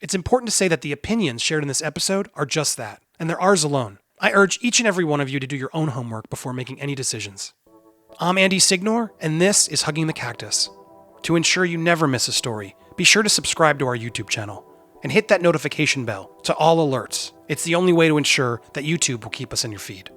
It's important to say that the opinions shared in this episode are just that, and they're ours alone. I urge each and every one of you to do your own homework before making any decisions. I'm Andy Signor, and this is Hugging the Cactus. To ensure you never miss a story, be sure to subscribe to our YouTube channel and hit that notification bell to all alerts. It's the only way to ensure that YouTube will keep us in your feed.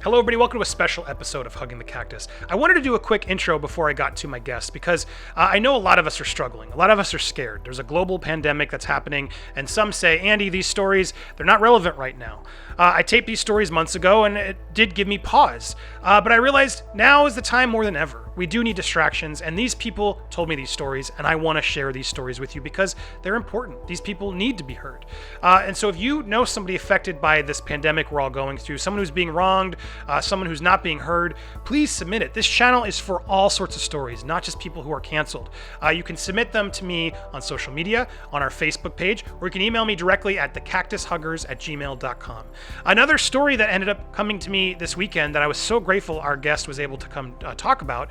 Hello everybody, welcome to a special episode of Hugging the Cactus. I wanted to do a quick intro before I got to my guest because I know a lot of us are struggling. A lot of us are scared. There's a global pandemic that's happening, and some say, Andy, these stories, they're not relevant right now. I taped these stories months ago, and it did give me pause. But I realized now is the time more than ever. We do need distractions, and these people told me these stories, and I want to share these stories with you because they're important. These people need to be heard. And so if you know somebody affected by this pandemic we're all going through, someone who's being wronged, someone who's not being heard, please submit it. This channel is for all sorts of stories, not just people who are canceled. You can submit them to me on social media, on our Facebook page, or you can email me directly at thecactushuggers@gmail.com. Another story that ended up coming to me this weekend that I was so grateful our guest was able to come talk about.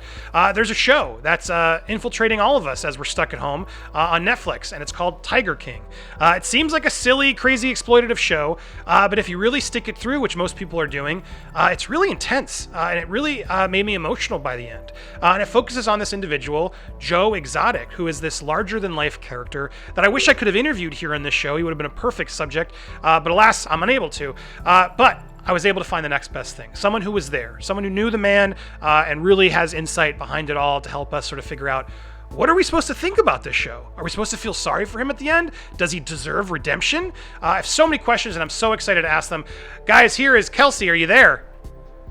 There's a show that's infiltrating all of us as we're stuck at home on Netflix, and it's called Tiger King. It seems like a silly, crazy, exploitative show, but if you really stick it through, which most people are doing, it's really intense, and it really made me emotional by the end. And it focuses on this individual, Joe Exotic, who is this larger-than-life character that I wish I could have interviewed here on this show. He would have been a perfect subject, but alas, I'm unable to. But I was able to find the next best thing. Someone who was there, someone who knew the man and really has insight behind it all to help us sort of figure out, what are we supposed to think about this show? Are we supposed to feel sorry for him at the end? Does he deserve redemption? I have so many questions and I'm so excited to ask them. Guys, here is Kelci. Are you there?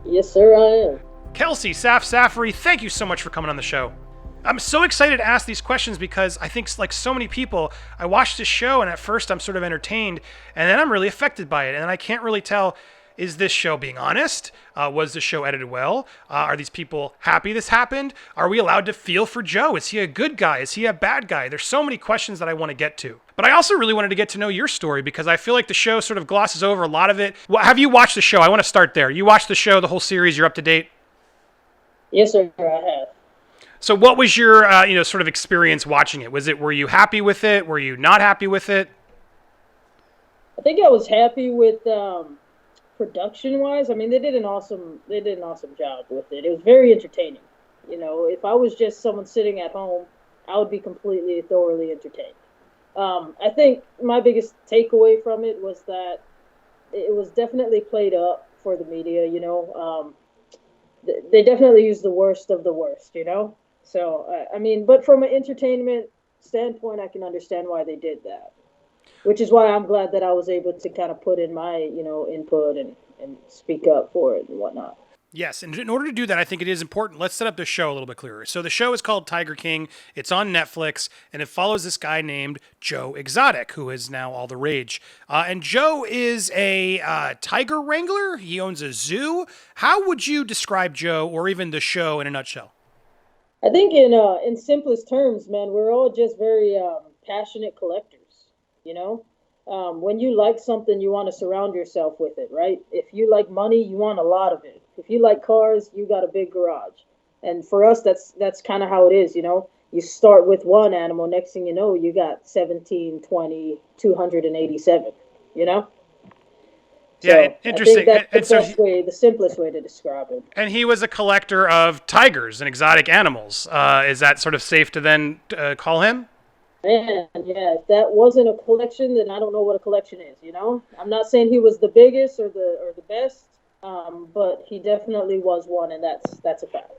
Yes, sir, I am. Kelci, Saff, Saffery, thank you so much for coming on the show. I'm so excited to ask these questions because I think, like so many people, I watched this show and at first I'm sort of entertained and then I'm really affected by it. And I can't really tell, is this show being honest? Was the show edited well? Are these people happy this happened? Are we allowed to feel for Joe? Is he a good guy? Is he a bad guy? There's so many questions that I want to get to. But I also really wanted to get to know your story because I feel like the show sort of glosses over a lot of it. Have you watched the show? I want to start there. You watched the show, the whole series, you're up to date? Yes, sir, I have. So what was your, sort of experience watching it? Were you happy with it? Were you not happy with it? I think I was happy with production-wise. I mean, they did an awesome job with it. It was very entertaining. You know, if I was just someone sitting at home, I would be completely, thoroughly entertained. I think my biggest takeaway from it was that it was definitely played up for the media. You know, they definitely used the worst of the worst. You know. So, but from an entertainment standpoint, I can understand why they did that, which is why I'm glad that I was able to kind of put in my, input and speak up for it and whatnot. Yes, and in order to do that, I think it is important. Let's set up the show a little bit clearer. So the show is called Tiger King. It's on Netflix, and it follows this guy named Joe Exotic, who is now all the rage. And Joe is a tiger wrangler. He owns a zoo. How would you describe Joe or even the show in a nutshell? I think in simplest terms, man, we're all just very passionate collectors, you know? When you like something, you want to surround yourself with it, right? If you like money, you want a lot of it. If you like cars, you got a big garage. And for us, that's kind of how it is, you know? You start with one animal, next thing you know, you got 17, 20, 287, you know? Yeah, so interesting. I think that's the simplest way to describe it. And he was a collector of tigers and exotic animals. Is that sort of safe to then call him? Man, yeah, if that wasn't a collection, then I don't know what a collection is, you know? I'm not saying he was the biggest or the best, but he definitely was one, and that's a fact.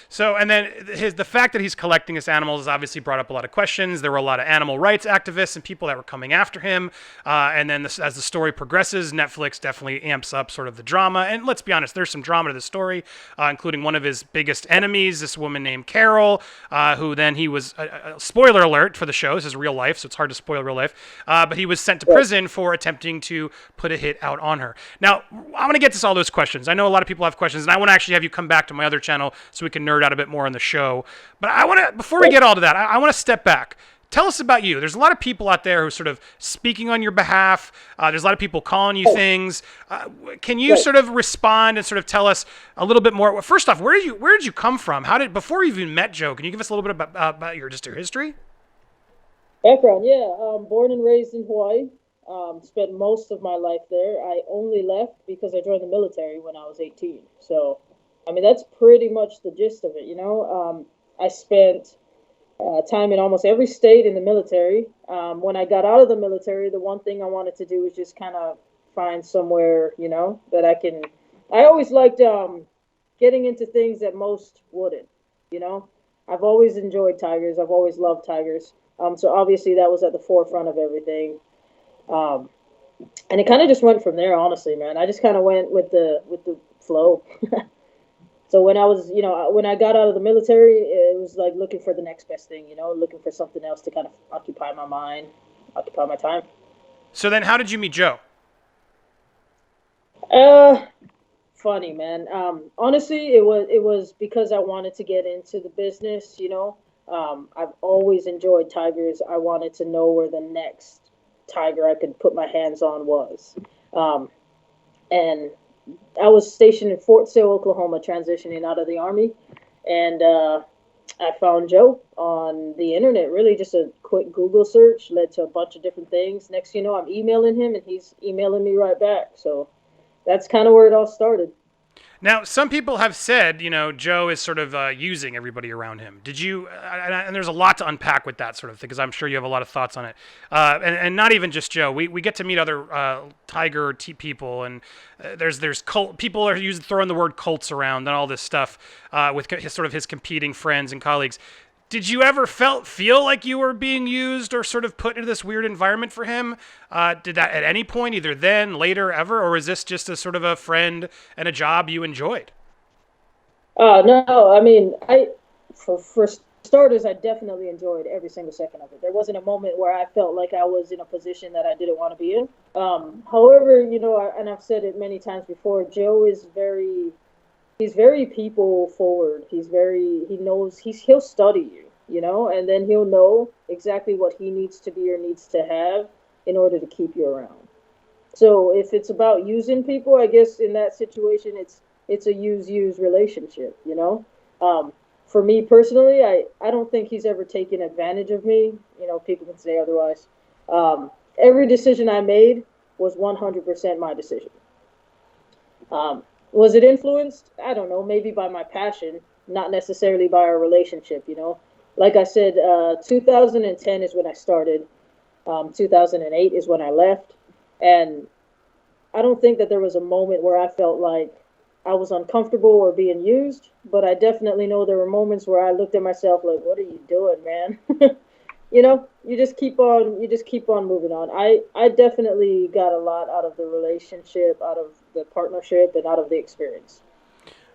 So, and then the fact that he's collecting his animals has obviously brought up a lot of questions. There were a lot of animal rights activists and people that were coming after him. And then as the story progresses, Netflix definitely amps up sort of the drama. And let's be honest, there's some drama to the story, including one of his biggest enemies, this woman named Carole, who then he was, spoiler alert for the show, this is real life, so it's hard to spoil real life, but he was sent to prison for attempting to put a hit out on her. Now, I want to get to all those questions. I know a lot of people have questions, and I want to actually have you come back to my other channel so we can nerd out a bit more on the show. But I want to, before we get all to that, I want to step back. Tell us about you. There's a lot of people out there who are sort of speaking on your behalf. There's a lot of people calling you things. Can you sort of respond and sort of tell us a little bit more? First off, where did you come from? Before you even met Joe, can you give us a little bit about your history? Background, yeah. Born and raised in Hawaii. Spent most of my life there. I only left because I joined the military when I was 18. So, I mean, that's pretty much the gist of it, you know. I spent time in almost every state in the military. When I got out of the military, the one thing I wanted to do was just kind of find somewhere, you know, that I can. I always liked getting into things that most wouldn't, you know. I've always enjoyed tigers. I've always loved tigers. So obviously that was at the forefront of everything. Um, and it kind of just went from there, honestly, man. I just kind of went with the flow. So when I was, you know, when I got out of the military, it was like looking for the next best thing, you know, looking for something else to kind of occupy my mind, occupy my time. So then, how did you meet Joe? Uh, Funny, man. Honestly, it was because I wanted to get into the business, you know. I've always enjoyed tigers. I wanted to know where the next tiger I could put my hands on was. Um, and I was stationed in Fort Sill, Oklahoma, transitioning out of the army, and I found Joe on the internet. Really, just a quick Google search led to a bunch of different things. Next, thing you know, I'm emailing him, and he's emailing me right back. So that's kind of where it all started. Now, some people have said, Joe is sort of using everybody around him. Did you? And there's a lot to unpack with that sort of thing because I'm sure you have a lot of thoughts on it. And not even just Joe. We get to meet other tiger people, and there's cult people are using throwing the word cults around and all this stuff with sort of his competing friends and colleagues. Did you ever feel like you were being used or sort of put into this weird environment for him? Did that at any point, either then, later, ever, or is this just a sort of a friend and a job you enjoyed? No, I mean, for starters, I definitely enjoyed every single second of it. There wasn't a moment where I felt like I was in a position that I didn't want to be in. However, you know, and I've said it many times before, Joe is he's very people forward. He knows he'll study you, you know, and then he'll know exactly what he needs to be or needs to have in order to keep you around. So if it's about using people, I guess in that situation, it's a use relationship. You know, for me personally, I don't think he's ever taken advantage of me. You know, people can say otherwise. Every decision I made was 100% my decision. Was it influenced? I don't know, maybe by my passion, not necessarily by our relationship. You know, like I said, 2010 is when I started. 2008 is when I left, and I don't think that there was a moment where I felt like I was uncomfortable or being used, but I definitely know there were moments where I looked at myself like, "What are you doing, man?" You know, you just keep on moving on. I definitely got a lot out of the relationship, out of the partnership, and out of the experience.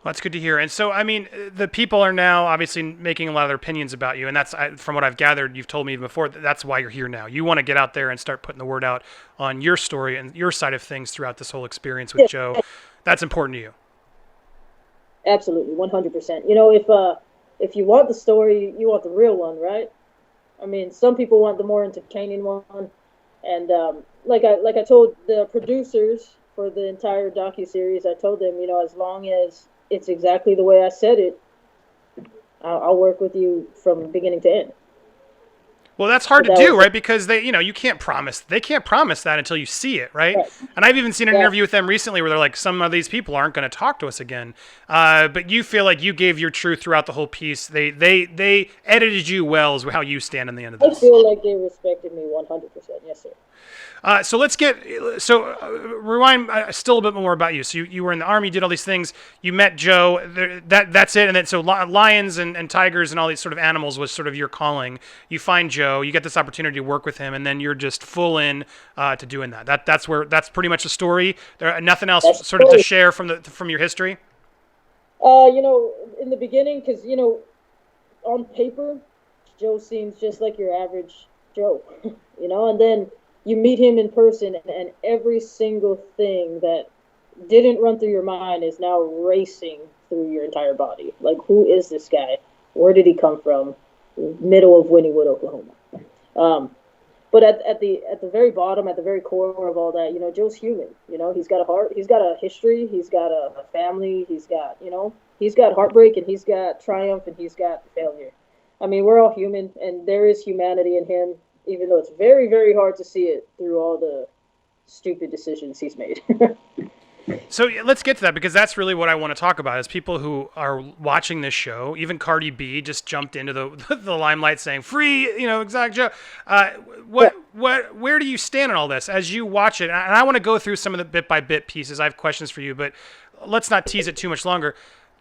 Well, that's good to hear. And so, I mean, the people are now obviously making a lot of their opinions about you, and that's from what I've gathered. You've told me before that's why you're here now. You want to get out there and start putting the word out on your story and your side of things throughout this whole experience with Yeah, Joe. That's important to you. absolutely, 100%. You know, if you want the story, you want the real one, right? I mean, some people want the more entertaining one, and like I told the producers for the entire docu series, I told them, you know, as long as it's exactly the way I said it, I'll work with you from beginning to end. Well, that's hard But to that do, was right? Because they can't promise that until you see it, right? right. And I've even seen an Yeah, interview with them recently where they're like, some of these people aren't going to talk to us again. But you feel like you gave your truth throughout the whole piece. They edited you well, is how you stand in the end of I this. feel like they respected me 100%. Yes, sir. So let's get rewind still a bit more about you. So you were in the army, you did all these things. You met Joe. That's it. And then so lions and tigers and all these sort of animals was sort of your calling. You find Joe. You get this opportunity to work with him, and then you're just full in to doing that. That's pretty much the story. There nothing else That's sort of to cool. share from your history. You know, in the beginning, because you know, on paper, Joe seems just like your average Joe, you know, and then you meet him in person, and every single thing that didn't run through your mind is now racing through your entire body. Like, who is this guy? Where did he come from? Middle of Wynnewood, Oklahoma. Um, but at the very bottom, at the very core of all that, you know, Joe's human. You know, he's got a heart, he's got a history, he's got a family, he's got, you know, he's got heartbreak, and he's got triumph, and he's got failure. I mean, we're all human, and there is humanity in him. even though it's very, very hard to see it through all the stupid decisions he's made. So let's get to that, because that's really what I want to talk about. Is people who are watching this show, even Cardi B just jumped into the limelight saying free, Exotic Joe. Where do you stand on all this as you watch it? And I want to go through some of the bit by bit pieces. I have questions for you, but let's not tease it too much longer.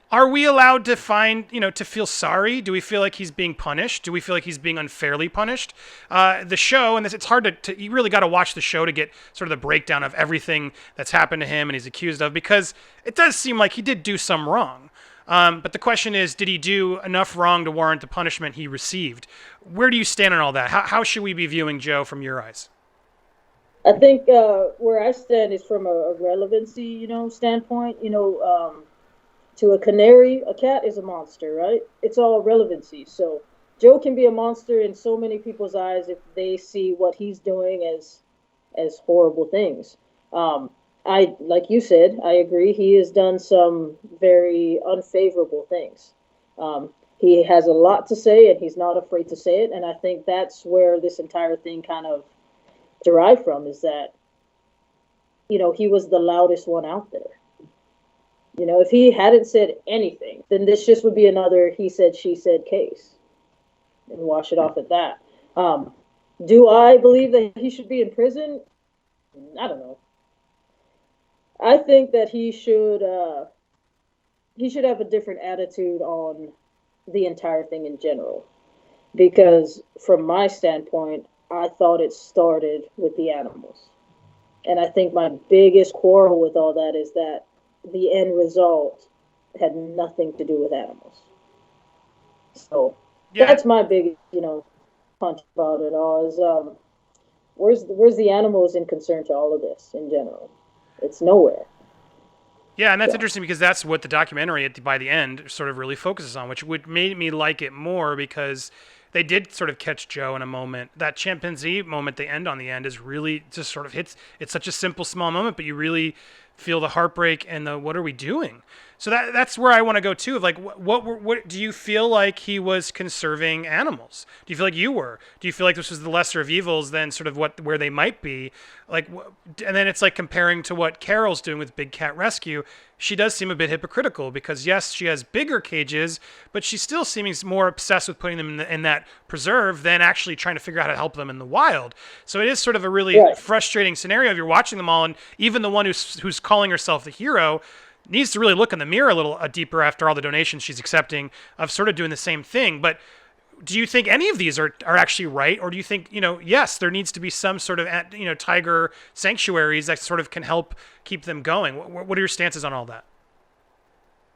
Are we allowed to to feel sorry? Do we feel like he's being punished? Do we feel like he's being unfairly punished? The show, and it's hard to you really got to watch the show to get sort of the breakdown of everything that's happened to him and he's accused of, because it does seem like he did do some wrong. But the question is, did he do enough wrong to warrant the punishment he received? Where do you stand on all that? How should we be viewing Joe from your eyes? I think where I stand is from a relevancy, standpoint. To a canary, a cat is a monster, right? It's all relevancy. So Joe can be a monster in so many people's eyes if they see what he's doing as horrible things. Like you said, I agree. He has done some very unfavorable things. He has a lot to say, and he's not afraid to say it. And I think that's where this entire thing kind of derived from, is that, he was the loudest one out there. If he hadn't said anything, then this just would be another he said, she said case, and wash it off at that. Do I believe that he should be in prison? I don't know. I think that he should have a different attitude on the entire thing in general, because from my standpoint, I thought it started with the animals. And I think my biggest quarrel with all that is that the end result had nothing to do with animals. So that's my big, punch about it all is where's the animals in concern to all of this in general? It's nowhere. Yeah, and that's interesting, because that's what the documentary by the end sort of really focuses on, which would made me like it more, because they did sort of catch Joe in a moment. That chimpanzee moment they end on the end is really just sort of hits. It's such a simple, small moment, but you really feel the heartbreak and the what are we doing? So that's where I want to go too. Of like, what do you feel like he was conserving animals? Do you feel like you were? Do you feel like this was the lesser of evils than sort of where they might be? Like, and then it's like comparing to what Carole's doing with Big Cat Rescue. She does seem a bit hypocritical, because yes, she has bigger cages, but she's still seeming more obsessed with putting them in that preserve than actually trying to figure out how to help them in the wild. So it is sort of a really frustrating scenario if you're watching them all, and even the one who's calling herself the hero needs to really look in the mirror a little deeper after all the donations she's accepting of sort of doing the same thing. But do you think any of these are actually right? Or do you think, yes, there needs to be some sort of, tiger sanctuaries that sort of can help keep them going? What are your stances on all that?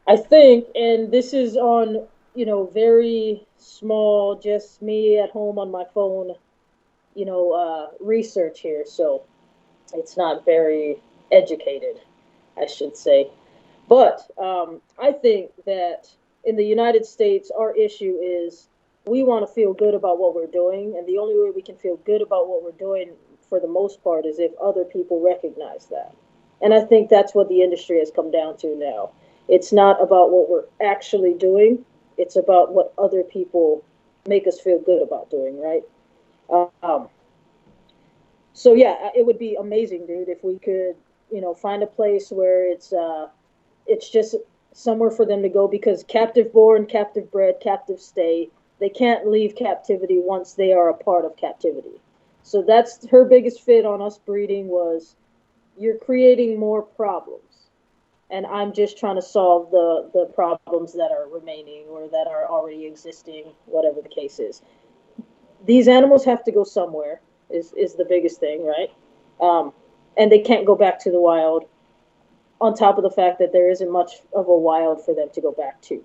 I think, and this is on, very small, just me at home on my phone, research here. So it's not very educated, I should say. But I think that in the United States, our issue is we want to feel good about what we're doing. And the only way we can feel good about what we're doing, for the most part, is if other people recognize that. And I think that's what the industry has come down to now. It's not about what we're actually doing. It's about what other people make us feel good about doing, right? So, yeah, it would be amazing, dude, if we could, find a place where it's just somewhere for them to go, because captive born, captive bred, captive stay, they can't leave captivity once they are a part of captivity. So that's her biggest fit on us breeding, was you're creating more problems. And I'm just trying to solve the problems that are remaining or that are already existing, whatever the case is. These animals have to go somewhere is the biggest thing, right? And they can't go back to the wild, on top of the fact that there isn't much of a wild for them to go back to.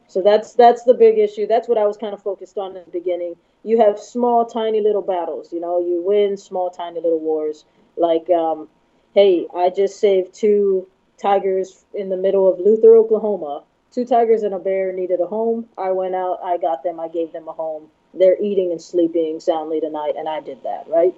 So that's the big issue. That's what I was kind of focused on in the beginning. You have small, tiny little battles. You win small, tiny little wars. Like, hey, I just saved 2 tigers in the middle of Luther, Oklahoma. 2 tigers and a bear needed a home. I went out, I got them, I gave them a home. They're eating and sleeping soundly tonight, and I did that, right?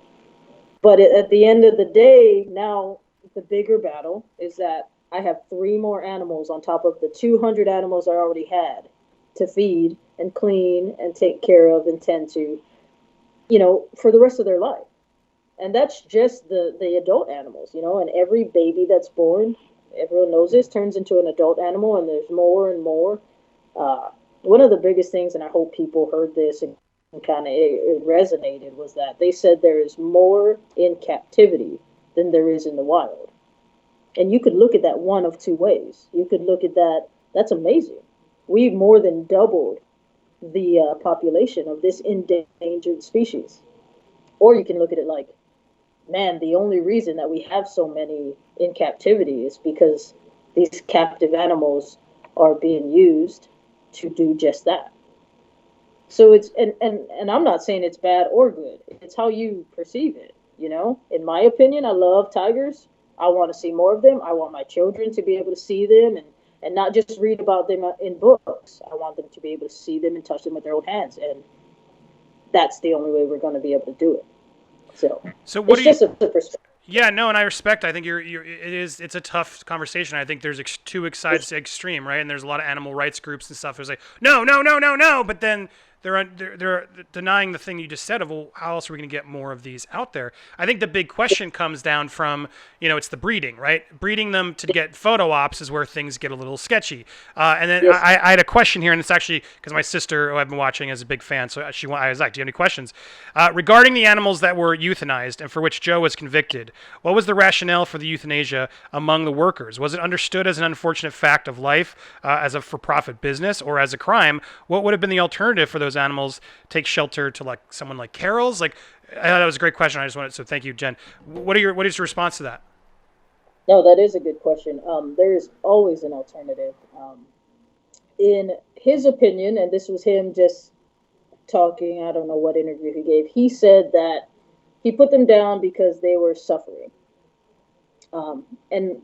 But at the end of the day, now the bigger battle is that I have 3 more animals on top of the 200 animals I already had to feed and clean and take care of and tend to. for the rest of their life. And that's just the adult animals, and every baby that's born, everyone knows this, turns into an adult animal, and there's more and more. One of the biggest things, and I hope people heard this and kind of it resonated, was that they said there is more in captivity than there is in the wild. And you could look at that one of two ways. You could look at that, that's amazing. We've more than doubled the population of this endangered species. Or you can look at it like, man, the only reason that we have so many in captivity is because these captive animals are being used to do just that. So it's and I'm not saying it's bad or good. It's how you perceive it, In my opinion, I love tigers. I want to see more of them. I want my children to be able to see them and not just read about them in books. I want them to be able to see them and touch them with their own hands. And that's the only way we're going to be able to do it. So what it's just a perspective. Yeah, no, and I respect. I think it's a tough conversation. I think there's two sides to extreme, right? And there's a lot of animal rights groups and stuff who's like, no, no, no, no, no, but then they're denying the thing you just said of, well, how else are we going to get more of these out there? I think the big question comes down from, it's the breeding, right? Breeding them to get photo ops is where things get a little sketchy. And then yes. I had a question here, and it's actually because my sister, who I've been watching, is a big fan, so I was like, do you have any questions? Regarding the animals that were euthanized and for which Joe was convicted, what was the rationale for the euthanasia among the workers? Was it understood as an unfortunate fact of life, as a for-profit business, or as a crime? What would have been the alternative for those animals take shelter to like someone like Carole's? Like, I thought that was a great question. I just wanted, so thank you, Jen. What is your response to that? No, that is a good question. There is always an alternative. In his opinion, and this was him just talking, I don't know what interview he gave, he said that he put them down because they were suffering. And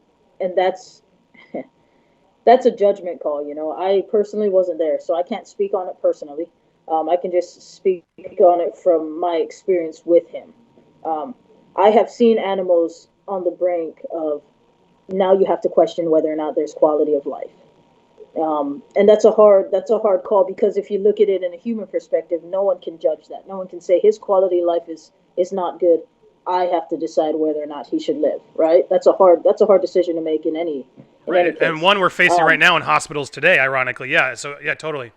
that's that's a judgment call. I personally wasn't there, so I can't speak on it personally. I can just speak on it from my experience with him. I have seen animals on the brink of, now you have to question whether or not there's quality of life. And that's a hard call, because if you look at it in a human perspective, no one can judge that. No one can say his quality of life is not good. I have to decide whether or not he should live, right? That's a hard decision to make in any case. And one we're facing right now in hospitals today, ironically. Yeah. So yeah, totally.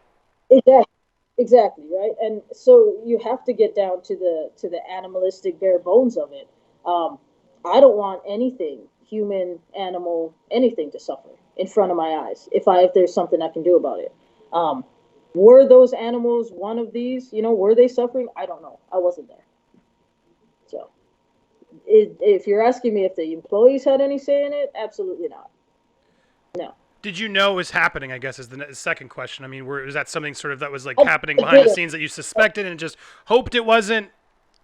Exactly, right? And so you have to get down to the animalistic bare bones of it. I don't want anything, human, animal, anything, to suffer in front of my eyes if there's something I can do about it. Were those animals one of these? Were they suffering? I don't know. I wasn't there. So if you're asking me if the employees had any say in it, absolutely not. No. Did you know it was happening, I guess, is the second question. I mean, was that something sort of that was like happening behind the scenes that you suspected and just hoped it wasn't?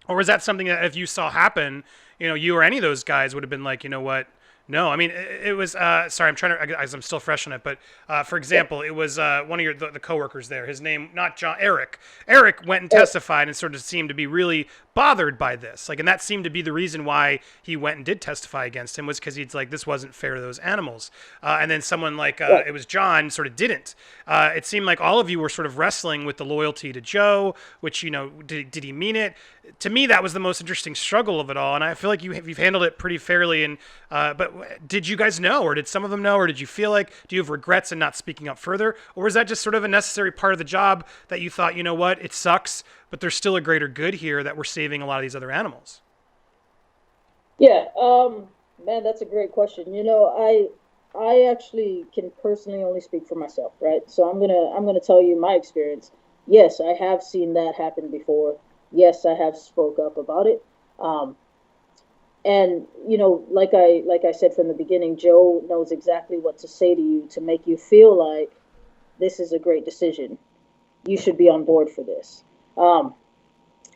Or was that something that if you saw happen, you or any of those guys would have been like, you know what? No, I mean, it was, sorry, I'm still fresh on it, but for example, it was one of the coworkers there, his name, not John, Eric. Eric went and testified and sort of seemed to be really bothered by this. Like, and that seemed to be the reason why he went and did testify against him, was because he's like, this wasn't fair to those animals. And then someone like, it was John, sort of didn't. It seemed like all of you were sort of wrestling with the loyalty to Joe, which, did he mean it? To me, that was the most interesting struggle of it all. And I feel like you've handled it pretty fairly. And, but did you guys know, or did some of them know, or did you feel like, do you have regrets in not speaking up further? Or was that just sort of a necessary part of the job that you thought, you know what, it sucks, but there's still a greater good here that we're saving a lot of these other animals? Yeah, man, that's a great question. I actually can personally only speak for myself, right? So I'm gonna tell you my experience. Yes, I have seen that happen before. Yes, I have spoke up about it. And like I said from the beginning, Joe knows exactly what to say to you to make you feel like this is a great decision. You should be on board for this. And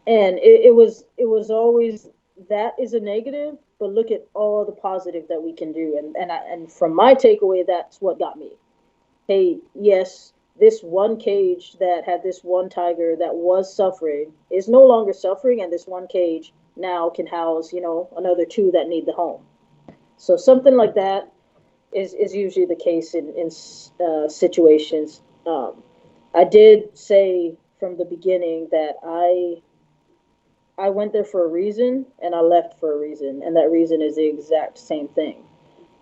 it was always, that is a negative, but look at all the positive that we can do. And from my takeaway, that's what got me. Hey, yes, this one cage that had this one tiger that was suffering is no longer suffering, and this one cage now can house, another two that need the home. So something like that is usually the case in situations. I did say from the beginning that I went there for a reason and I left for a reason, and that reason is the exact same thing.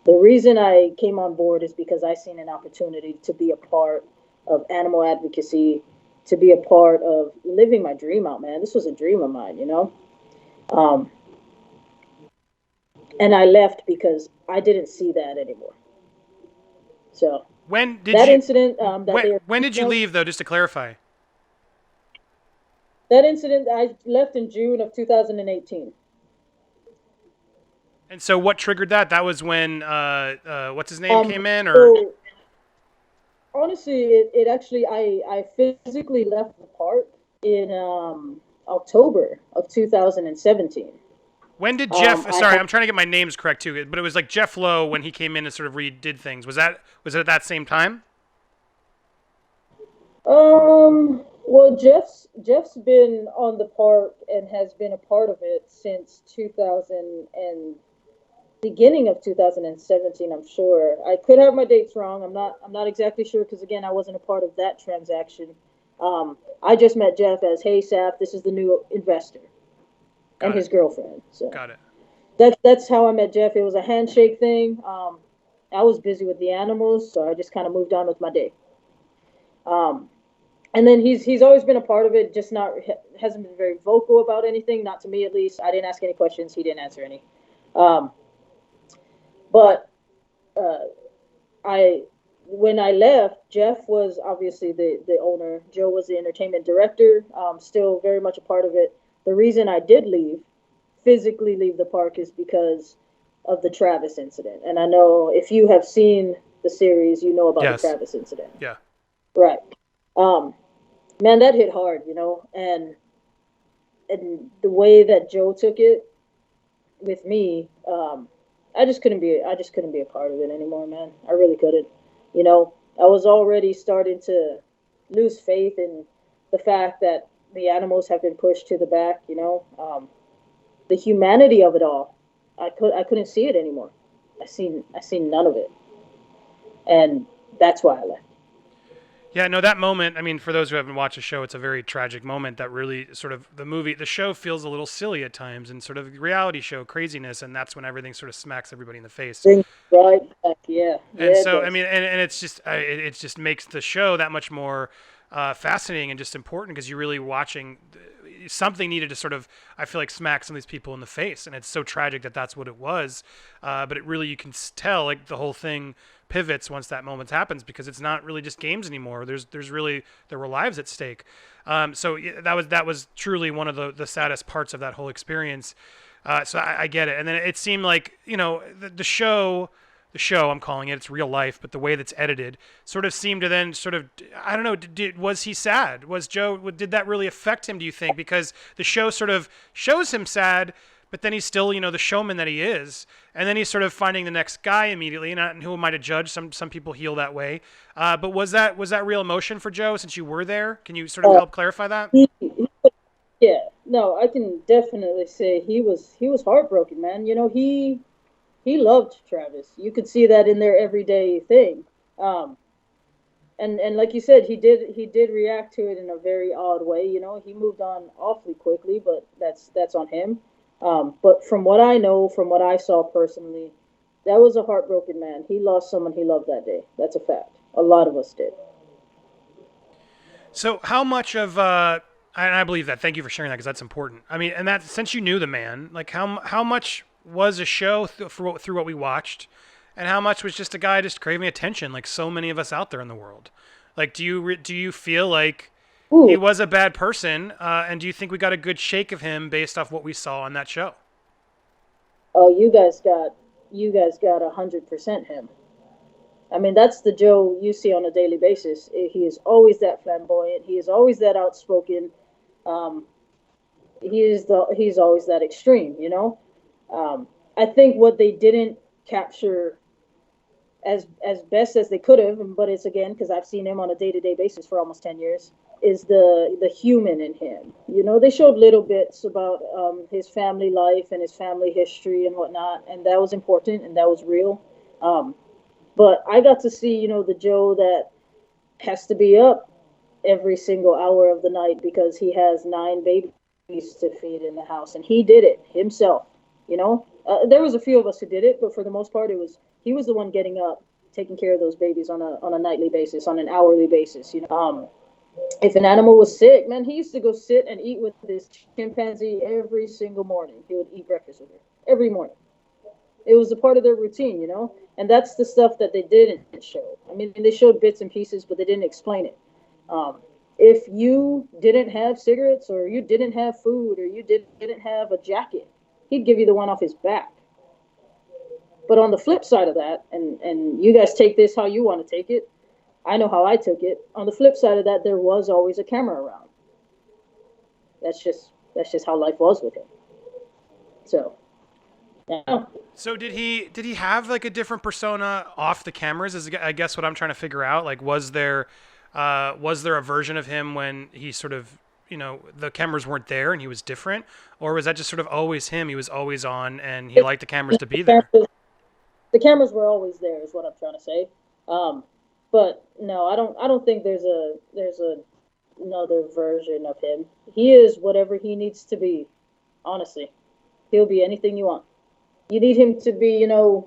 The reason I came on board is because I seen an opportunity to be a part of animal advocacy, to be a part of living my dream out, man. This was a dream of mine, you know? Um, and I left because I didn't see that anymore. So When did that you incident that they are when did speaking you of, leave though? Just to clarify. that incident I left in June of 2018. And so, what triggered that? That was when what's his name Um, came in, or so honestly, it actually I physically left the park in October of 2017. when did Jeff? I Sorry, had I'm trying to get my names correct too. But it was like Jeff Lowe when he came in and sort of redid things. Was it at that same time? well, Jeff's been on the park and has been a part of it since 2000 and beginning of 2017. I'm sure. I could have my dates wrong. I'm not exactly sure because again, I wasn't a part of that transaction. I just met Jeff as, hey, Saff, this is the new investor and Got it. his girlfriend. So Got it. that's how I met Jeff. It was a handshake thing. I was busy with the animals, so I just kind of moved on with my day. Um, and then he's always been a part of it, just not hasn't been very vocal about anything. Not to me, at least. I didn't ask any questions. He didn't answer any. Um, but uh, I when I left, Jeff was obviously the owner. Joe was the entertainment director. Still very much a part of it. The reason I did leave, physically leave the park, is because of the Travis incident. And I know if you have seen the series, you know about the Yes. Travis incident, Yeah. right? Um, Man, that hit hard, and the way that Joe took it with me, I just couldn't be a part of it anymore, man. I really couldn't. I was already starting to lose faith in the fact that the animals have been pushed to the back. The humanity of it all. I couldn't see it anymore. I seen none of it, and that's why I left. Yeah, no, that moment, I mean, for those who haven't watched the show, it's a very tragic moment that really sort of the show feels a little silly at times and sort of reality show craziness. And that's when everything sort of smacks everybody in the face. Bring right back, yeah, And yeah, it so, I does. mean, and it's just, it just makes the show that much more fascinating and just important because you're really watching something needed to sort of, I feel like, smack some of these people in the face. And it's so tragic that that's what it was. But it really, you can tell like the whole thing pivots once that moment happens because it's not really just games anymore. There's really, there were lives at stake. So that was truly one of the saddest parts of that whole experience. So I get it. And then it seemed like, the show I'm calling it, it's real life, but the way that's edited sort of seemed to then sort of, I don't know, was he sad? Was Joe, did that really affect him, do you think? Because the show sort of shows him sad, but then he's still, the showman that he is. And then he's sort of finding the next guy immediately. And who am I to judge? Some people heal that way. But was that real emotion for Joe since you were there? Can you sort of Uh, help clarify that? yeah, no, I can definitely say he was heartbroken, man. He loved Travis. You could see that in their everyday thing. Um, and like you said, he did react to it in a very odd way. He moved on awfully quickly, but that's on him. But from what I know, from what I saw personally, that was a heartbroken man. He lost someone he loved that day. That's a fact. A lot of us did. So how much of and I believe that. Thank you for sharing that because that's important. I mean, and that since you knew the man, like how much was a show through what we watched, and how much was just a guy just craving attention, like so many of us out there in the world. Like, do you feel like he Ooh, was a bad person, and do you think we got a good shake of him based off what we saw on that show? oh, you guys got 100% him. I mean, that's the Joe you see on a daily basis. He is always that flamboyant. He is always that outspoken. Um, he's always that extreme. I think what they didn't capture as best as they could have, but it's again because I've seen him on a day to day basis for almost 10 years. Is the human in him? They showed little bits about his family life and his family history and whatnot, and that was important and that was real. Um, but I got to see, the Joe that has to be up every single hour of the night because he has 9 babies. to feed in the house, and he did it himself. There was a few of us who did it, but for the most part, he was the one getting up, taking care of those babies on a nightly basis, on an hourly basis. If an animal was sick, man, he used to go sit and eat with this chimpanzee every single morning. He would eat breakfast with her every morning. It was a part of their routine, and that's the stuff that they didn't show. I mean, they showed bits and pieces, but they didn't explain it. If you didn't have cigarettes, or you didn't have food, or you didn't have a jacket, he'd give you the one off his back. But on the flip side of that, and you guys take this how you want to take it, I know how I took it. On the flip side of that, there was always a camera around. That's just how life was with him. So, yeah. So did he have like a different persona off the cameras? Is I guess what I'm trying to figure out. Like, was there a version of him when he sort of, the cameras weren't there and he was different, or was that just sort of always him? He was always on and he liked the cameras to be there. The cameras were always there, is what I'm trying to say. But no, I don't think there's another version of him. He is whatever he needs to be. Honestly, he'll be anything you want. You need him to be, a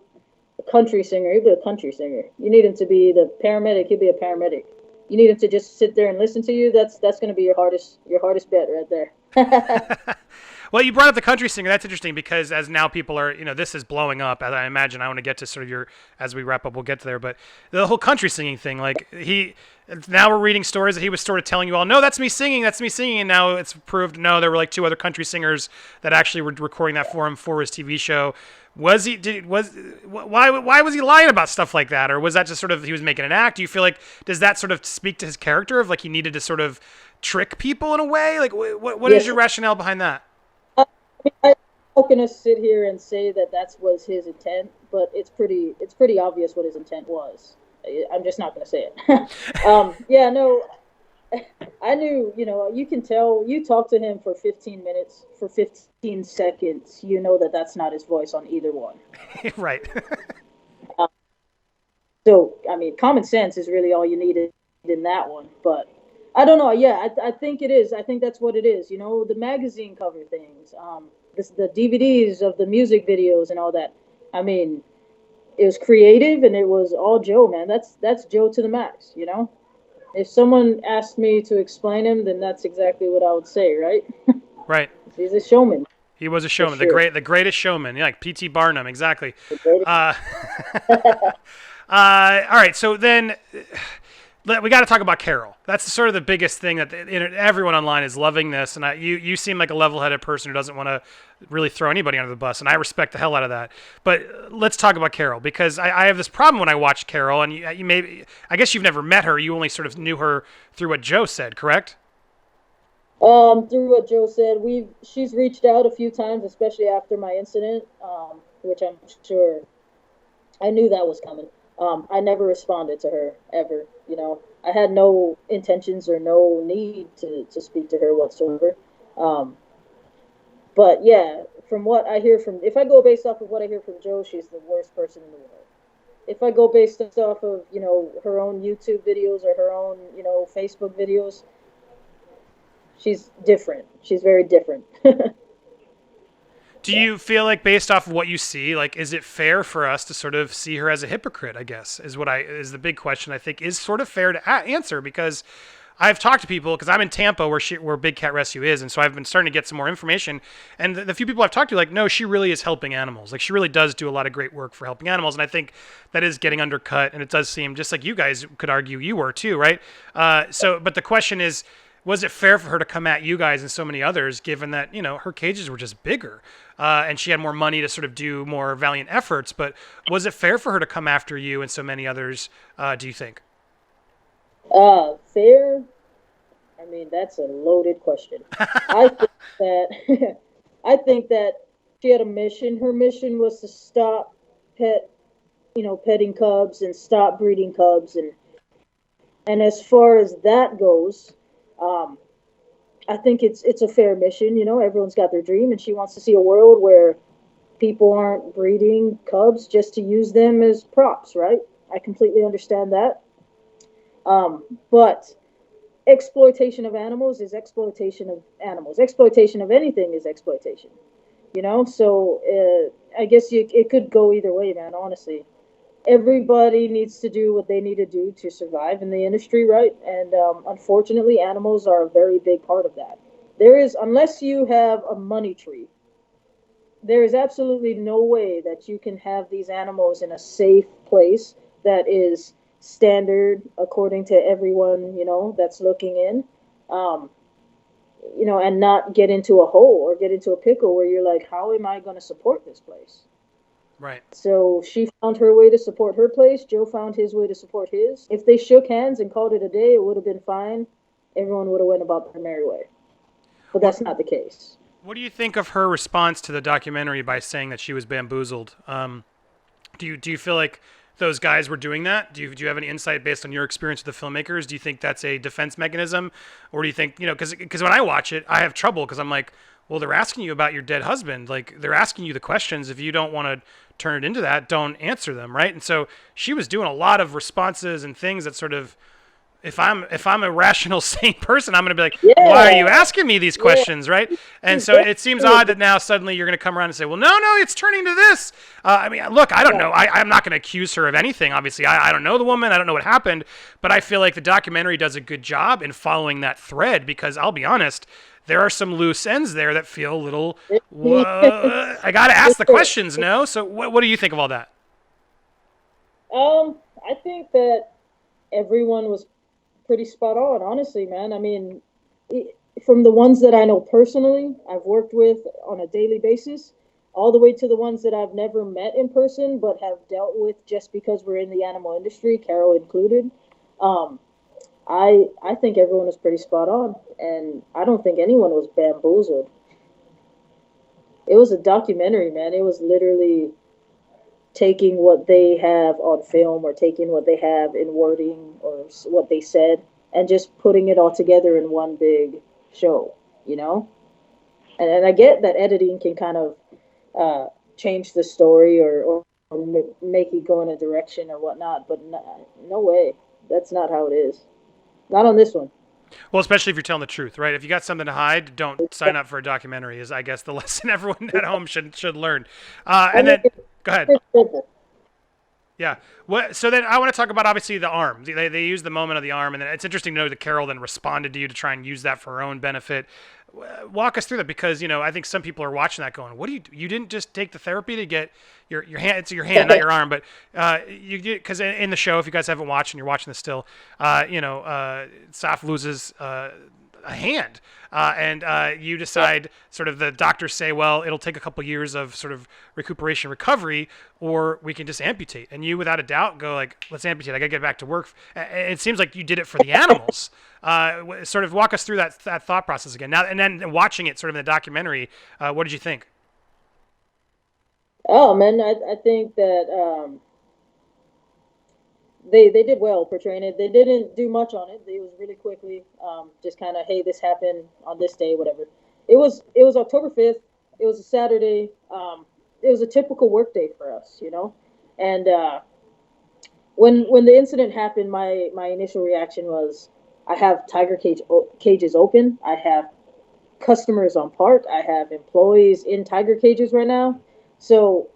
country singer, he'll be a country singer. You need him to be the paramedic, he'll be a paramedic. You need him to just sit there and listen to you. That's going to be your hardest bet right there. Well, you brought up the country singer. That's interesting because as now people are, this is blowing up. As I imagine, I want to get to sort of as we wrap up, we'll get to there. But the whole country singing thing, like now we're reading stories that he was sort of telling you all, no, that's me singing. And now it's proved, no, there were like two other country singers that actually were recording that for him for his TV show. Why was he lying about stuff like that? Or was that just sort of, he was making an act? Do you feel like, does that sort of speak to his character of like he needed to sort of trick people in a way? Like what is your rationale behind that? I'm not going to sit here and say that was his intent, but it's pretty obvious what his intent was. I'm just not going to say it. Yeah, no, I knew, you can tell, you talk to him for 15 minutes, for 15 seconds, that's not his voice on either one. Right. So, I mean, common sense is really all you needed in that one, but I don't know. Yeah, I think it is. I think that's what it is. The magazine cover things, the DVDs of the music videos and all that. I mean, it was creative and it was all Joe, man. That's Joe to the max. If someone asked me to explain him, then that's exactly what I would say, right? Right. He's a showman. He was a showman, sure. the greatest showman, like P.T. Barnum, exactly. All right, so then we got to talk about Carole. That's sort of the biggest thing that everyone online is loving this, and you seem like a level-headed person who doesn't want to really throw anybody under the bus, and I respect the hell out of that. But let's talk about Carole, because I have this problem when I watch Carole, and I guess you've never met her. You only sort of knew her through what Joe said, correct? Through what Joe said, she's reached out a few times, especially after my incident, which I'm sure I knew that was coming. I never responded to her ever. I had no intentions or no need to speak to her whatsoever. But yeah, from what I hear if I go based off of what I hear from Joe, she's the worst person in the world. If I go based off of, her own YouTube videos or her own, Facebook videos, she's different. She's very different. Do you feel like, based off of what you see, like, is it fair for us to sort of see her as a hypocrite, I guess, is the big question I think is sort of fair to answer, because I've talked to people, because I'm in Tampa where Big Cat Rescue is, and so I've been starting to get some more information, and the few people I've talked to, like, no, she really is helping animals. Like, she really does do a lot of great work for helping animals, and I think that is getting undercut, and it does seem, just like you guys could argue you were too, right? But the question is, was it fair for her to come at you guys and so many others, given that, her cages were just bigger, and she had more money to sort of do more valiant efforts? But was it fair for her to come after you and so many others, do you think? Fair? I mean, that's a loaded question. I think that she had a mission. Her mission was to stop petting cubs and stop breeding cubs, and as far as that goes, I think it's a fair mission. Everyone's got their dream, and she wants to see a world where people aren't breeding cubs just to use them as props, right? I completely understand that. But exploitation of animals is exploitation of animals. Exploitation of anything is exploitation. So I guess it could go either way, man. Honestly, everybody needs to do what they need to do to survive in the industry, right? And unfortunately, animals are a very big part of that. There is, unless you have a money tree, there is absolutely no way that you can have these animals in a safe place that is standard according to everyone, that's looking in. Um, and not get into a hole or get into a pickle where you're like, how am I going to support this place? Right. So she found her way to support her place. Joe found his way to support his. If they shook hands and called it a day, it would have been fine. Everyone would have went about their merry way. But What that's not the case. What do you think of her response to the documentary by saying that she was bamboozled? Do you feel like those guys were doing that? Do you have any insight based on your experience with the filmmakers? Do you think that's a defense mechanism, or do you think because when I watch it, I have trouble because I'm like, well, they're asking you about your dead husband, like they're asking you the questions. If you don't want to turn it into that, don't answer them, right? And so she was doing a lot of responses and things that sort of if I'm a rational, sane person, I'm going to be like, why are you Yeah. asking me these Yeah. questions, right? And so it seems odd that now suddenly you're going to come around and say, well, no, it's turning to this. I mean, look, I don't know. I'm not going to accuse her of anything. Obviously, I don't know the woman. I don't know what happened, but I feel like the documentary does a good job in following that thread because I'll be honest, there are some loose ends there that feel a little. I got to ask the questions, no? So what do you think of all that? I think that everyone was pretty spot on, honestly, man. I mean, from the ones that I know personally, I've worked with on a daily basis, all the way to the ones that I've never met in person but have dealt with just because we're in the animal industry, Carole included. Um, I think everyone was pretty spot on, and I don't think anyone was bamboozled. It was a documentary, man. It was literally taking what they have on film or taking what they have in wording or what they said and just putting it all together in one big show, you know? And I get that editing can kind of change the story or make it go in a direction or whatnot, but no way. That's not how it is. Not on this one. Well, especially if you're telling the truth, right? If you got something to hide, don't sign up for a documentary. Is I guess the lesson everyone at home should learn. I And mean, then go ahead. it's simple. Yeah. What? So then I want to talk about obviously the arm. They use the moment of the arm, and then it's interesting to know that Carole then responded to you to try and use that for her own benefit. Walk us through that because I think some people are watching that going, "What do you? You didn't just take the therapy to get your hand? It's your hand, not your arm, but you because in the show, if you guys haven't watched and you're watching this still, Saff loses. A hand, and you decide sort of the doctors say, well, it'll take a couple years of sort of recuperation recovery, or we can just amputate. And you, without a doubt, go like, let's amputate. I got to get back to work. It seems like you did it for the animals. Sort of walk us through that thought process again. Now and then watching it sort of in the documentary, what did you think? Oh man, I think that they did well portraying it. They didn't do much on it. It was really quickly, just kind of, hey, this happened on this day, whatever. It was October 5th. It was a Saturday. It was a typical work day for us, And when the incident happened, my initial reaction was, I have cages open. I have customers on park. I have employees in tiger cages right now. So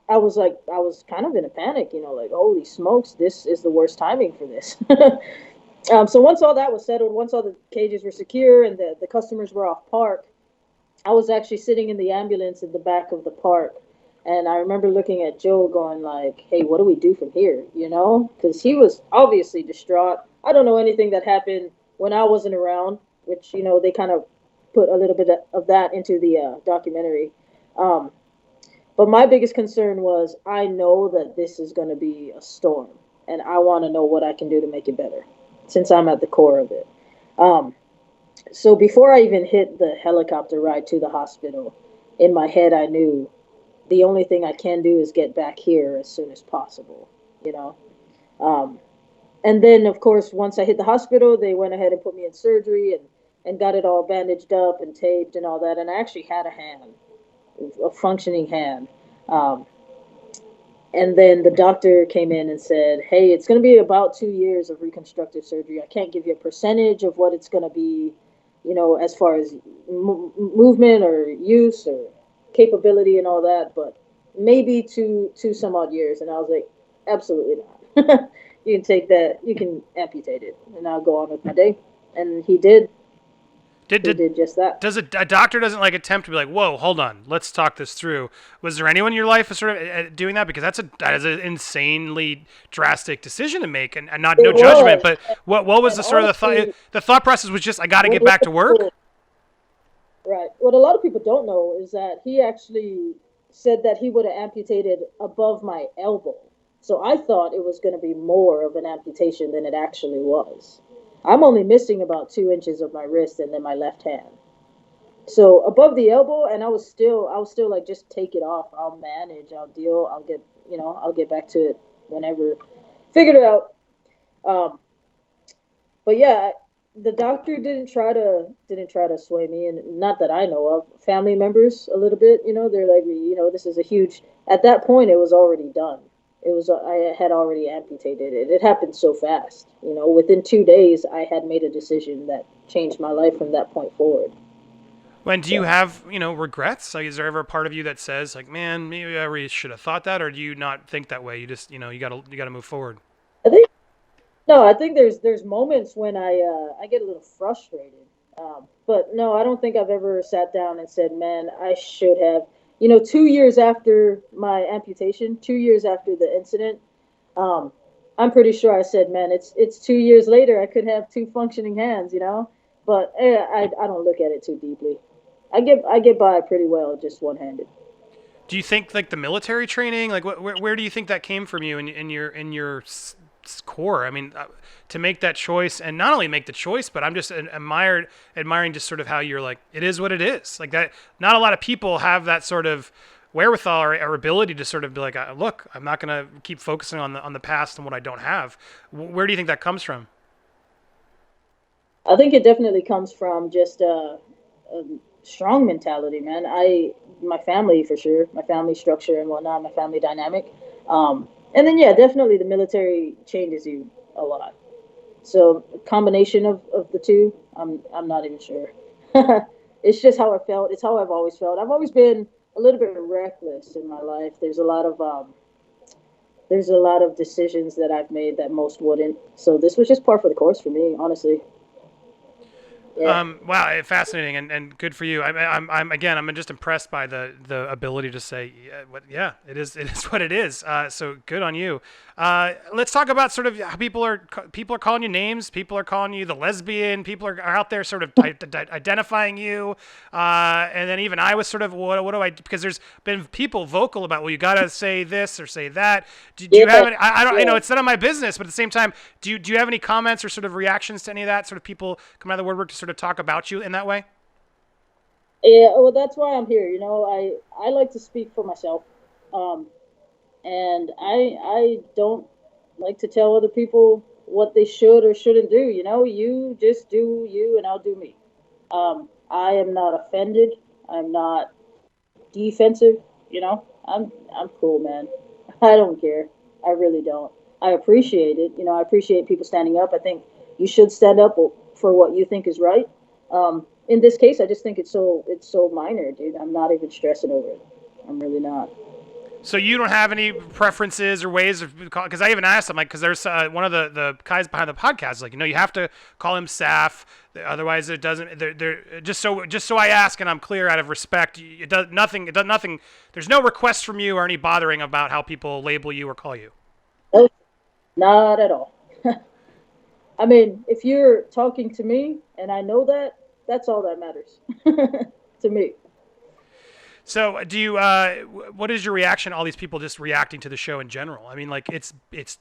I was kind of in a panic, like, holy smokes, this is the worst timing for this. So once all that was settled, once all the cages were secure and the customers were off park, I was actually sitting in the ambulance in the back of the park. And I remember looking at Joe going like, hey, what do we do from here? Because he was obviously distraught. I don't know anything that happened when I wasn't around, which, they kind of put a little bit of that into the documentary. Um, but my biggest concern was I know that this is going to be a storm, and I want to know what I can do to make it better, since I'm at the core of it. Um, so before I even hit the helicopter ride to the hospital, in my head I knew the only thing I can do is get back here as soon as possible. You know. Um, and then of course once I hit the hospital, they went ahead and put me in surgery and got it all bandaged up and taped and all that. And I actually had a functioning hand. Um, And then the doctor came in and said, hey, it's going to be about 2 years of reconstructive surgery. I can't give you a percentage of what it's going to be, as far as movement or use or capability and all that, but maybe two some odd years. And I was like, absolutely not. You can take that, you can amputate it, and I'll go on with my day. And he did. Did He did did just that. does a doctor doesn't like attempt to be like, whoa, hold on, let's talk this through? Was there anyone in your life sort of doing that? Because that is an insanely drastic decision to make, and not no It judgment, was. but what was And the sort of the thought? honestly, The thought process was just, I got to what get a lot back to of work. people, right. What a lot of people don't know is that he actually said that he would have amputated above my elbow. So I thought it was going to be more of an amputation than it actually was. I'm only missing about 2 inches of my wrist and then my left hand. So above the elbow, and I was still like, just take it off. I'll manage. I'll deal. I'll get back to it whenever. Figured it out. Um, but yeah, the doctor didn't try to sway me, and not that I know of. Family members a little bit, they're like, this is a huge. At that point, it was already done. I had already amputated it. It happened so fast. Within 2 days, I had made a decision that changed my life from that point forward. When do you So have regrets? Like, is there ever a part of you that says like, man, maybe I really should have thought that, or do you not think that way? You just you gotta move forward. I think no, I think there's moments when I get a little frustrated. But no, I don't think I've ever sat down and said, "Man, I should have." 2 years after my amputation, 2 years after the incident, um, I'm pretty sure I said, "Man, it's 2 years later. I could have two functioning hands." But I don't look at it too deeply. I get by pretty well just one handed. Do you think like the military training, like where do you think that came from you core? I mean, to make that choice, and not only make the choice, but I'm just admiring just sort of how you're like, it is what it is. Like that, not a lot of people have that sort of wherewithal or ability to sort of be like, look, I'm not going to keep focusing on the past and what I don't have. Where do you think that comes from? I think it definitely comes from just a strong mentality, man. My family for sure, my family structure and whatnot, my family dynamic, and then yeah, definitely the military changes you a lot. So a combination of the two, I'm not even sure. It's just how I felt. It's how I've always felt. I've always been a little bit reckless in my life. There's a lot of decisions that I've made that most wouldn't. So this was just par for the course for me, honestly. Yeah. Wow, fascinating and good for you. I'm again, I'm just impressed by the ability to say, yeah, it is what it is. So good on you. Let's talk about sort of how people are calling you names. People are calling you the lesbian. People are out there sort of identifying you. And then even I was sort of, what do I? Because there's been people vocal about, well, you got to say this or say that. Do you have Yeah. any? I don't. Yeah. It's none of my business. But at the same time, do you have any comments or sort of reactions to any of that? Sort of people come out of the woodwork to sort of talk about you in that way. Yeah, well, that's why I'm here. I like to speak for myself, um, and I don't like to tell other people what they should or shouldn't do. You just do you, and I'll do me. I am not offended. I'm not defensive. I'm cool, man. I don't care. I really don't. I appreciate it. I appreciate people standing up. I think you should stand up for what you think is right. In this case, I just think it's so minor, dude. I'm not even stressing over it. I'm really not. So you don't have any preferences or ways of, because I even asked them, like, because there's one of the guys behind the podcast, like, you have to call him Saff, otherwise it doesn't. They're just so I ask and I'm clear out of respect. It does nothing. It does nothing. There's no request from you or any bothering about how people label you or call you. No, not at all. I mean, if you're talking to me and I know that, that's all that matters to me. So, what is your reaction to all these people just reacting to the show in general? I mean, like it's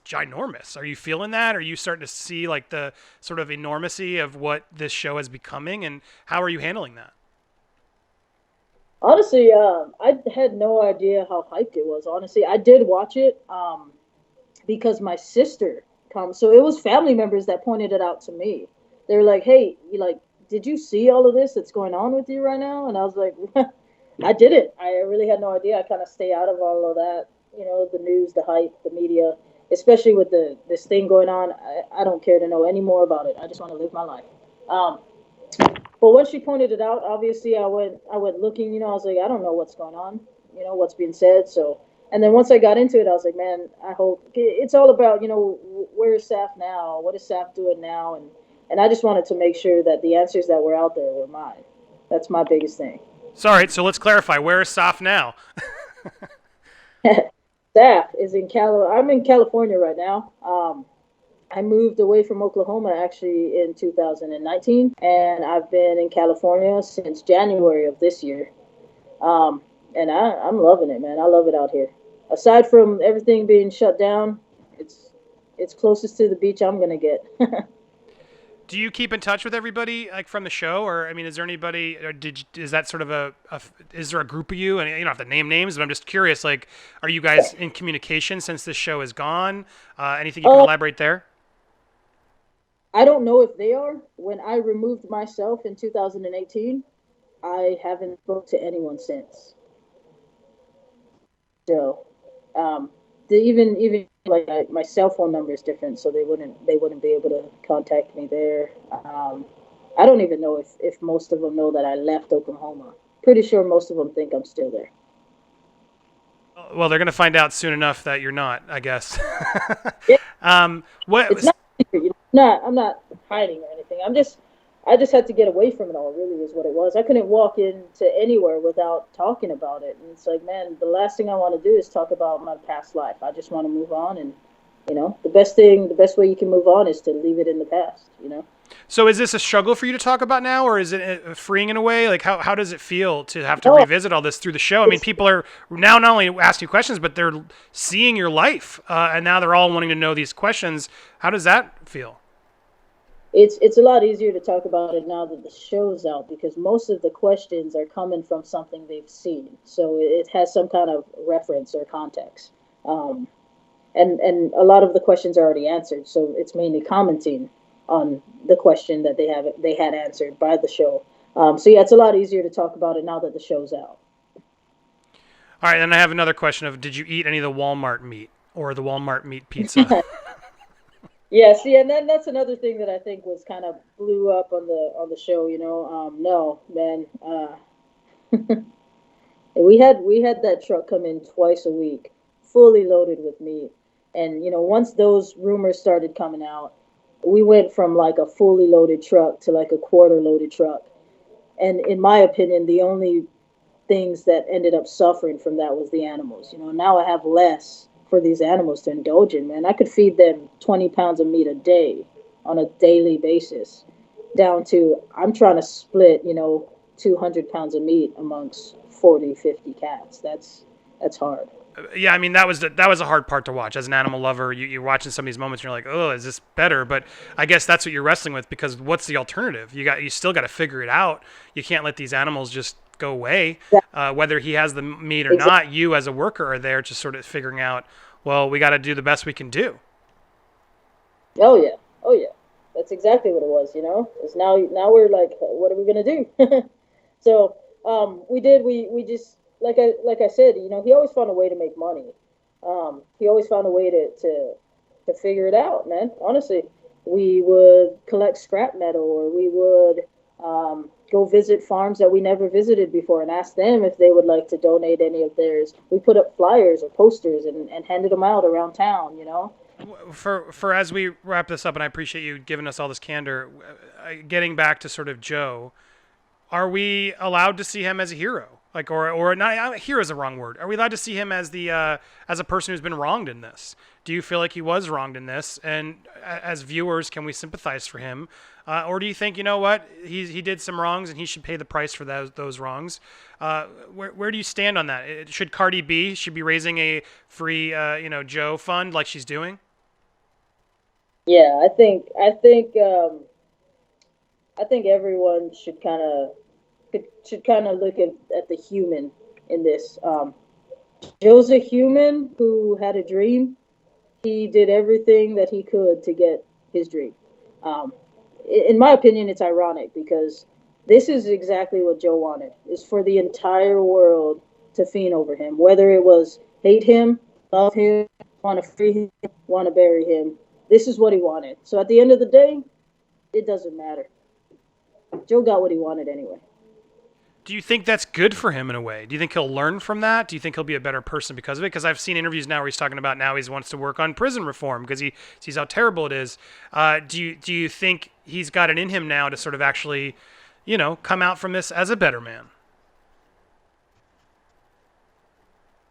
ginormous. Are you feeling that? Are you starting to see like the sort of enormity of what this show is becoming, and how are you handling that? Honestly, I had no idea how hyped it was. Honestly, I did watch it because my sister comes. So it was family members that pointed it out to me. They were like, "Hey, did you see all of this that's going on with you right now?" And I was like, "I didn't. I really had no idea. I kind of stay out of all of that." the news, the hype, the media, especially with this thing going on. I don't care to know any more about it. I just want to live my life. Um, but once she pointed it out, obviously I went looking. I was like, I don't know what's going on. What's being said. So, and then once I got into it, I was like, man, I hope it's all about where is Saff now? What is Saff doing now? And I just wanted to make sure that the answers that were out there were mine. That's my biggest thing. Sorry, so let's clarify. Where is Saff now? Saff is in I'm in California right now. I moved away from Oklahoma actually in 2019, and I've been in California since January of this year. Um, and I'm loving it, man. I love it out here. Aside from everything being shut down, it's it's closest to the beach I'm gonna get. Do you keep in touch with everybody like from the show, or I mean, is there anybody? Or is that sort of is there a group of you? And you don't have to name names, but I'm just curious. Like, are you guys in communication since this show is gone? Anything you can Oh, elaborate there? I don't know if they are. When I removed myself in 2018, I haven't spoke to anyone since. So, um, even like my cell phone number is different, so they wouldn't be able to contact me there. I don't even know if most of them know that I left Oklahoma. Pretty sure most of them think I'm still there. Well, they're going to find out soon enough that you're not, I guess. Yeah, What? it's not secret, not I'm not hiding or anything. I just had to get away from it all. Really, is what it was. I couldn't walk into anywhere without talking about it, and it's like, man, the last thing I want to do is talk about my past life. I just want to move on, and the best way you can move on is to leave it in the past. So is this a struggle for you to talk about now, or is it freeing in a way? Like how does it feel to have to No, revisit all this through the show? I mean, it's people are now not only asking you questions, but they're seeing your life, and now they're all wanting to know these questions. How does that feel? it's a lot easier to talk about it now that the show's out because most of the questions are coming from something they've seen, so it has some kind of reference or context. Um, and a lot of the questions are already answered, so it's mainly commenting on the question that they had answered by the show. So yeah, it's a lot easier to talk about it now that the show's out. All right, then I have another question of did you eat any of the Walmart meat or the Walmart meat pizza? Yeah, see, and then that's another thing that I think was kind of blew up on the show. No, man, we had that truck come in twice a week, fully loaded with meat, and once those rumors started coming out, we went from like a fully loaded truck to like a quarter loaded truck. And in my opinion, the only things that ended up suffering from that was the animals. Now I have less for these animals to indulge in, man. I could feed them 20 pounds of meat a day on a daily basis, down to I'm trying to split, 200 pounds of meat amongst 40, 50 cats. That's hard. Yeah, I mean that was a hard part to watch as an animal lover. You're watching some of these moments, and you're like, oh, is this better? But I guess that's what you're wrestling with because what's the alternative? You still got to figure it out. You can't let these animals just go away. Yeah, Whether he has the meat or exactly. not, you as a worker are there just sort of figuring out. Well, we got to do the best we can do. Oh yeah. Oh yeah. That's exactly what it was. It's now we're like, what are we gonna do? So we just like I said, he always found a way to make money. He always found a way to figure it out, man. Honestly, we would collect scrap metal, or we would go visit farms that we never visited before and ask them if they would like to donate any of theirs. We put up flyers or posters and handed them out around town. For as we wrap this up, and I appreciate you giving us all this candor, getting back to sort of Joe, are we allowed to see him as a hero? Like, or not? Hero is the wrong word. Are we allowed to see him as the as a person who's been wronged in this? Do you feel like he was wronged in this? And as viewers, can we sympathize for him, or do you think what he did some wrongs and he should pay the price for those wrongs? Where do you stand on that? Should Cardi B should be raising a free Joe fund like she's doing? Yeah, I think everyone should kind of look at the human in this. Joe's a human who had a dream. He did everything that he could to get his dream. Um, in my opinion, it's ironic because this is exactly what Joe wanted: is for the entire world to fiend over him, whether it was hate him love him, want to free him, want to bury him. This is what he wanted. So at the end of the day, it doesn't matter. Joe got what he wanted anyway. Do you think that's good for him in a way? Do you think he'll learn from that? Do you think he'll be a better person because of it? Because I've seen interviews now where he's talking about now he wants to work on prison reform because he sees how terrible it is. Do you think he's got it in him now to sort of actually, come out from this as a better man?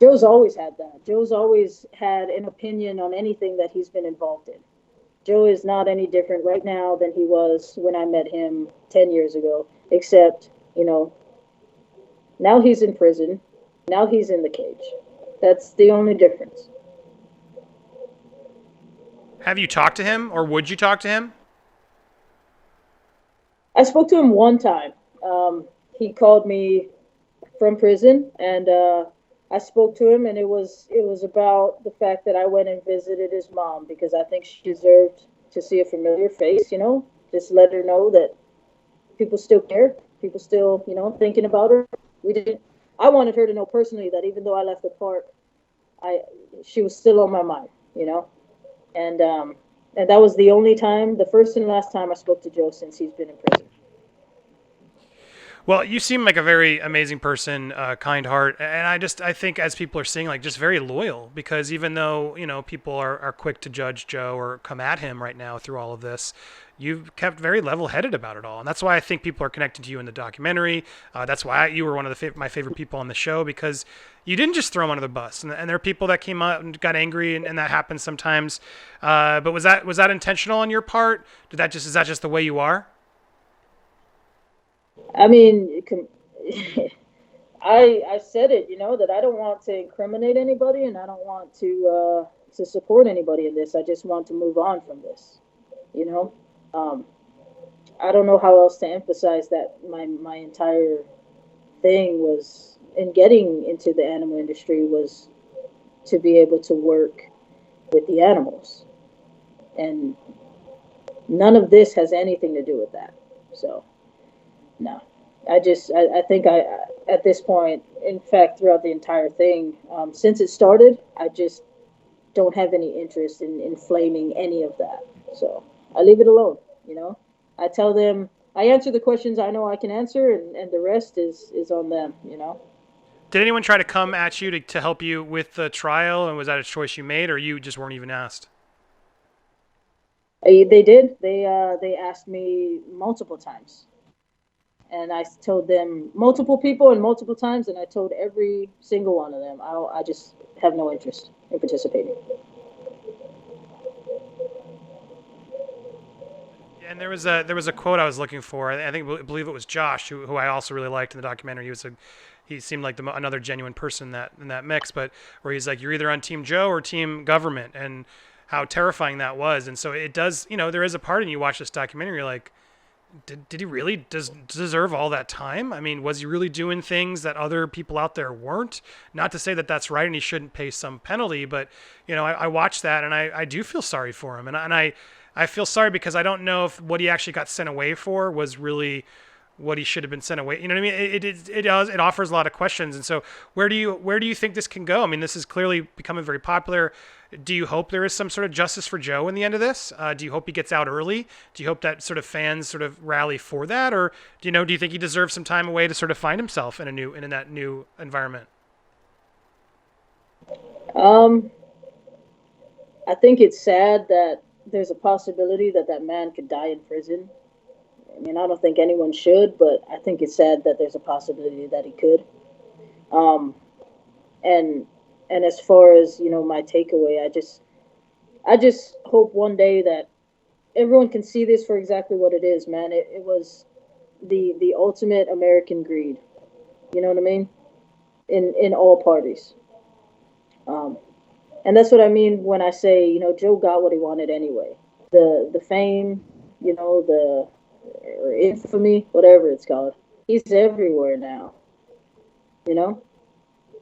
Joe's always had that. Joe's always had an opinion on anything that he's been involved in. Joe is not any different right now than he was when I met him 10 years ago, except, now he's in prison. Now he's in the cage. That's the only difference. Have you talked to him, or would you talk to him? I spoke to him one time. He called me from prison, and I spoke to him, and it was about the fact that I went and visited his mom because I think she deserved to see a familiar face. Just let her know that people still care, people still thinking about her. We didn't. I wanted her to know personally that even though I left the park, I she was still on my mind. And that was the only time, the first and last time I spoke to Joe since he's been in prison. Well, you seem like a very amazing person, kind heart, and I think as people are seeing, like just very loyal. Because even though people are quick to judge Joe or come at him right now through all of this, you've kept very level-headed about it all, and that's why I think people are connecting to you in the documentary. That's why you were one of my favorite people on the show because you didn't just throw him under the bus. And there are people that came out and got angry, and that happens sometimes. But was that intentional on your part? Is that just the way you are? I mean, I said it, that I don't want to incriminate anybody, and I don't want to support anybody in this. I just want to move on from this. You know, um, I don't know how else to emphasize that my entire thing was in getting into the animal industry was to be able to work with the animals, and none of this has anything to do with that. So no, I think at this point, in fact, throughout the entire thing, since it started, I just don't have any interest in inflaming any of that. So I leave it alone. I tell them I answer the questions I know I can answer, and the rest is on them. Did anyone try to come at you to help you with the trial, and was that a choice you made, or you just weren't even asked? They did. They asked me multiple times, and I told them multiple people and multiple times, and I told every single one of them I just have no interest in participating. And there was a quote I was looking for. I believe it was Josh, who I also really liked in the documentary. He seemed like another genuine person in that mix. But where he's like, you're either on Team Joe or Team Government, and how terrifying that was. And so it does. There is a part in you watch this documentary, you're like, did he really deserve all that time? I mean, was he really doing things that other people out there weren't? Not to say that that's right and he shouldn't pay some penalty, but I watched that and I do feel sorry for him, and I feel sorry because I don't know if what he actually got sent away for was really what he should have been sent away. You know what I mean? It offers a lot of questions, and so where do you think this can go? I mean, this is clearly becoming very popular. Do you hope there is some sort of justice for Joe in the end of this? Do you hope he gets out early? Do you hope that sort of fans sort of rally for that, or do you think he deserves some time away to sort of find himself in that new environment? Um, I think it's sad that there's a possibility that that man could die in prison. I mean, I don't think anyone should, but I think it's sad that there's a possibility that he could. Um, and and as far as my takeaway, I just hope one day that everyone can see this for exactly what it is, man. It was the ultimate American greed. You know what I mean? In all parties. Um, and that's what I mean when I say Joe got what he wanted anyway. The fame, the or infamy, whatever it's called. He's everywhere now. You know.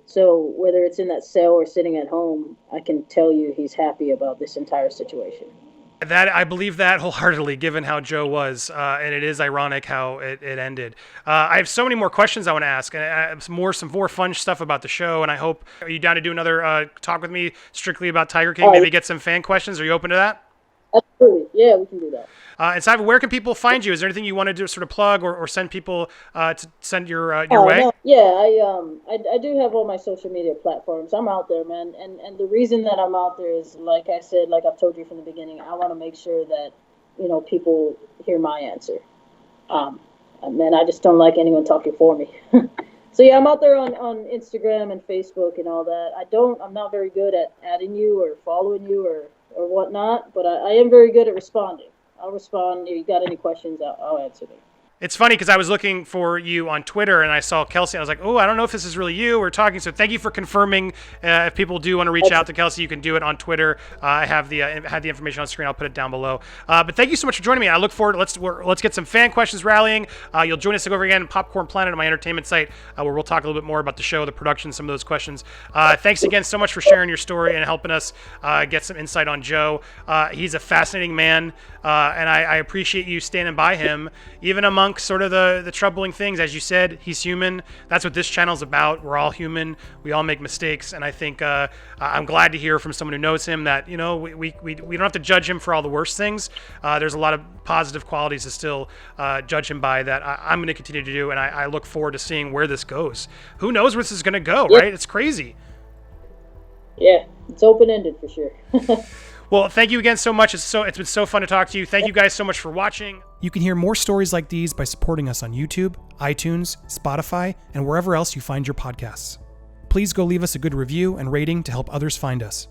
So whether it's in that cell or sitting at home, I can tell you he's happy about this entire situation. That I believe that wholeheartedly, given how Joe was, and it is ironic how it ended. I have so many more questions I want to ask, and some more fun stuff about the show. And I hope, are you down to do another talk with me strictly about Tiger King? Maybe get some fan questions. Are you open to that? Absolutely, yeah, we can do that. And Saff, where can people find you? Is there anything you want to do, sort of plug or send people to send your way? No. Yeah, I do have all my social media platforms. I'm out there, man, and the reason that I'm out there is, like I said, like I've told you from the beginning, I want to make sure that people hear my answer. Man, I just don't like anyone talking for me. So yeah, I'm out there on Instagram and Facebook and all that. I'm not very good at adding you or following you or whatnot, but I am very good at responding. I'll respond. If you got any questions, I'll answer them. It's funny because I was looking for you on Twitter and I saw Kelci and I was like, oh, I don't know if this is really you. We're talking. So thank you for confirming. If people do want to reach out to Kelci, you can do it on Twitter. I have the information on screen. I'll put it down below. But thank you so much for joining me. I look forward. Let's get some fan questions rallying. You'll join us over again in Popcorn Planet on my entertainment site, where we'll talk a little bit more about the show, the production, some of those questions. Thanks again so much for sharing your story and helping us get some insight on Joe. He's a fascinating man, and I appreciate you standing by him, even amongst sort of the troubling things. As you said, he's human. That's what this channel's about. We're all human. We all make mistakes, and I think I'm glad to hear from someone who knows him that we don't have to judge him for all the worst things. There's a lot of positive qualities to still judge him by that I'm going to continue to do, and I look forward to seeing where this goes. Who knows where this is going to go, right? It's crazy. Yeah, it's open-ended for sure. Well, thank you again so much. It's been so fun to talk to you. Thank you guys so much for watching. You can hear more stories like these by supporting us on YouTube, iTunes, Spotify, and wherever else you find your podcasts. Please go leave us a good review and rating to help others find us.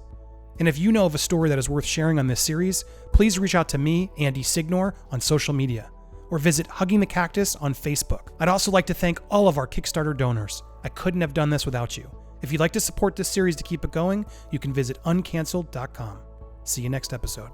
And if you know of a story that is worth sharing on this series, please reach out to me, Andy Signor, on social media, or visit Hugging the Cactus on Facebook. I'd also like to thank all of our Kickstarter donors. I couldn't have done this without you. If you'd like to support this series to keep it going, you can visit uncanceled.com. See you next episode.